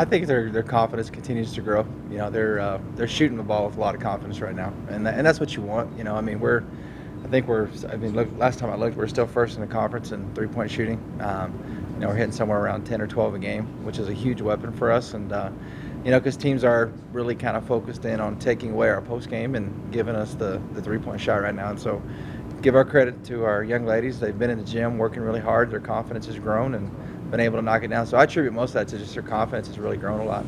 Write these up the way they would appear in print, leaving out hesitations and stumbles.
I think their confidence continues to grow. You know, they're shooting the ball with a lot of confidence right now, and that's what you want. You know, I mean, look, last time I looked, we're still first in the conference in 3-point shooting. You know, we're hitting somewhere around 10 or 12 a game, which is a huge weapon for us. And you know, because teams are really kind of focused in on taking away our post game and giving us the 3-point shot right now. And so, give our credit to our young ladies. They've been in the gym working really hard. Their confidence has grown and been able to knock it down. So I attribute most of that to just their confidence has really grown a lot.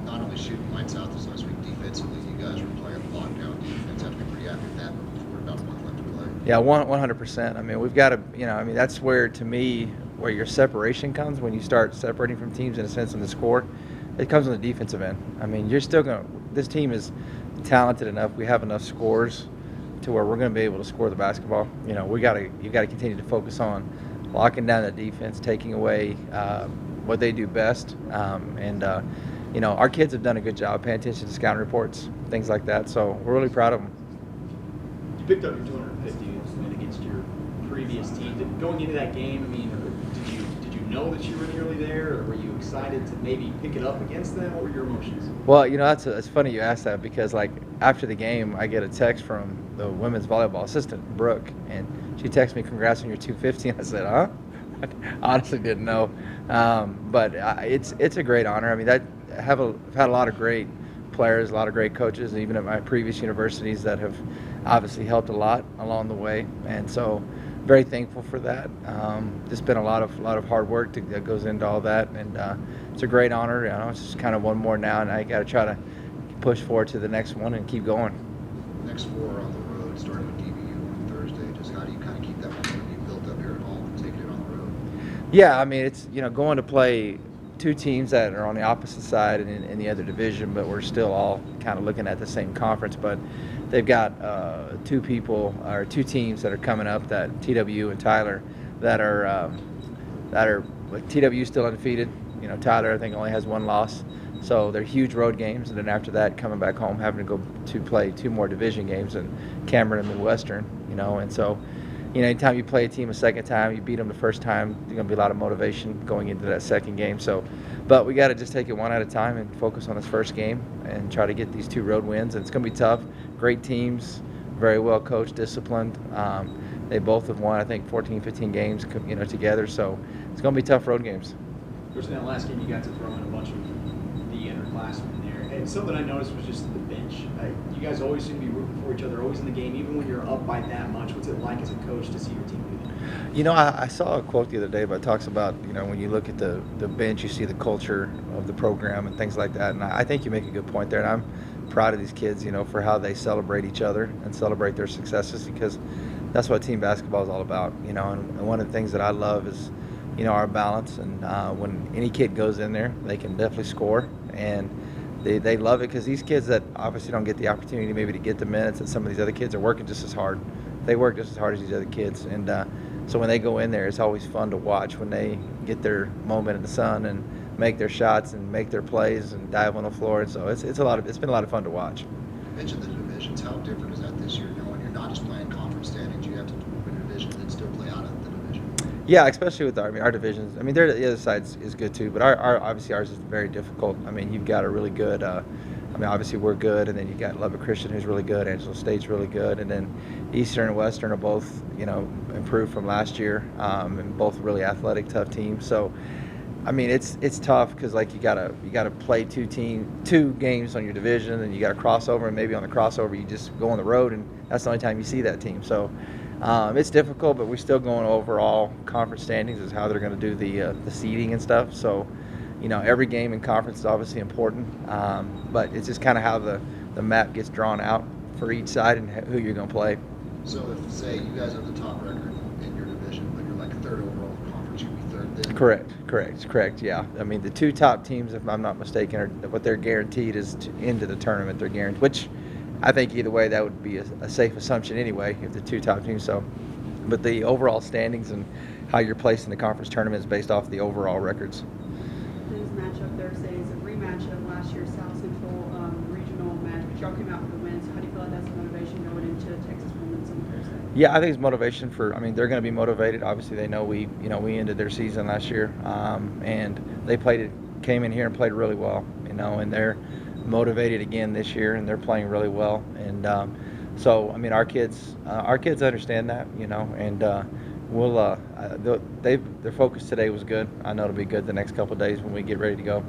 Not only shooting lights out this last week defensively, you guys were playing lockdown defense. Have to be pretty happy with that. We're about a month left to play. Yeah, 100%. I mean, we've got to, you know, I mean, that's where, to me, where your separation comes when you start separating from teams in a sense in the score. It comes on the defensive end. I mean, you're still going to, this team is talented enough. We have enough scores to where we're going to be able to score the basketball. You know, you got to continue to focus on locking down the defense, taking away what they do best. You know, our kids have done a good job paying attention to scouting reports, things like that. So we're really proud of them. You picked up your 250 win against your previous team. Going into that game, I mean, did you know that you were nearly there, or were you excited to maybe pick it up against them? What were your emotions? Well, you know, it's funny you asked that because, like, after the game, I get a text from the women's volleyball assistant, Brooke, and she texted me, "Congrats on your 250." And I said, "Huh?" I honestly didn't know, but it's a great honor. I mean, I've had a lot of great players, a lot of great coaches, even at my previous universities that have obviously helped a lot along the way, and so very thankful for that. Just been a lot of hard work that goes into all that, and it's a great honor. You know, it's just kind of one more now, and I got to try to push forward to the next one and keep going. Next 4 on the road, starting with DBU on Thursday. Just how do you kind of keep that momentum you built up here at home and taking it on the road? Yeah, I mean, it's, you know, going to play 2 teams that are on the opposite side and in the other division, but we're still all kind of looking at the same conference. But they've got 2 teams that are coming up, that TW and Tyler, that are like, TW still undefeated. You know, Tyler I think only has 1 loss, so they're huge road games. And then after that, coming back home, having to go to play 2 more division games in Cameron and Midwestern. You know, and so, you know, anytime you play a team a second time, you beat them the first time, there's going to be a lot of motivation going into that second game. So, but we got to just take it one at a time and focus on this first game and try to get these 2 road wins. And it's going to be tough. Great teams, very well coached, disciplined. They both have won, I think, 14, 15 games, you know, together. So it's going to be tough road games. Of course, in that last game, you got to throw in a bunch of the underclassmen there. And something I noticed was just the bench. You guys always seem to be rooting for each other, always in the game, even when you're up by that much. What's it like as a coach to see your team do that? You know, I saw a quote the other day, but it talks about, you know, when you look at the bench, you see the culture of the program and things like that. And I think you make a good point there. And I'm proud of these kids, you know, for how they celebrate each other and celebrate their successes, because that's what team basketball is all about, you know. And one of the things that I love is, you know, our balance. And when any kid goes in there, they can definitely score. And they love it because these kids that obviously don't get the opportunity maybe to get the minutes that some of these other kids are working just as hard. They work just as hard as these other kids. And so when they go in there, it's always fun to watch when they get their moment in the sun and make their shots and make their plays and dive on the floor. And so it's been a lot of fun to watch. You mentioned the divisions. How different is that this year, knowing you're not just playing conference standings, you have to win a division and then still play out of the division? Yeah, especially with our divisions. I mean, the other side is good too, but our obviously ours is very difficult. I mean, you've got a really good. I mean, obviously we're good, and then you got Lubbock Christian, who's really good. Angelo State's really good, and then Eastern and Western are both, you know, improved from last year, and both really athletic, tough teams. So, I mean, it's tough because, like, you gotta play 2 games on your division, and you got to crossover, and maybe on the crossover you just go on the road, and that's the only time you see that team. So. It's difficult, but we're still going overall conference standings is how they're going to do the seeding and stuff. So, you know, every game in conference is obviously important, but it's just kind of how the map gets drawn out for each side and who you're going to play. So if, say, you guys have the top record in your division, but you're like 3rd overall in the conference, you'd be 3rd then? Correct, yeah. I mean, the 2 top teams, if I'm not mistaken, are what they're guaranteed is into the tournament. They're guaranteed, which I think either way that would be a safe assumption anyway, if the 2 top teams. So, but the overall standings and how you're placed in the conference tournament is based off the overall records. Today's matchup Thursday is a rematch of last year's South Central regional match, but y'all came out for the win. So how do you feel like that's a motivation going into Texas Women's on Thursday? Yeah, I think it's motivation for. I mean, they're going to be motivated. Obviously, they know we ended their season last year, and they played it came in here and played really well, you know, and they're motivated again this year, and they're playing really well. And so, I mean, our kids understand that, you know, and their focus today was good. I know it'll be good the next couple of days when we get ready to go.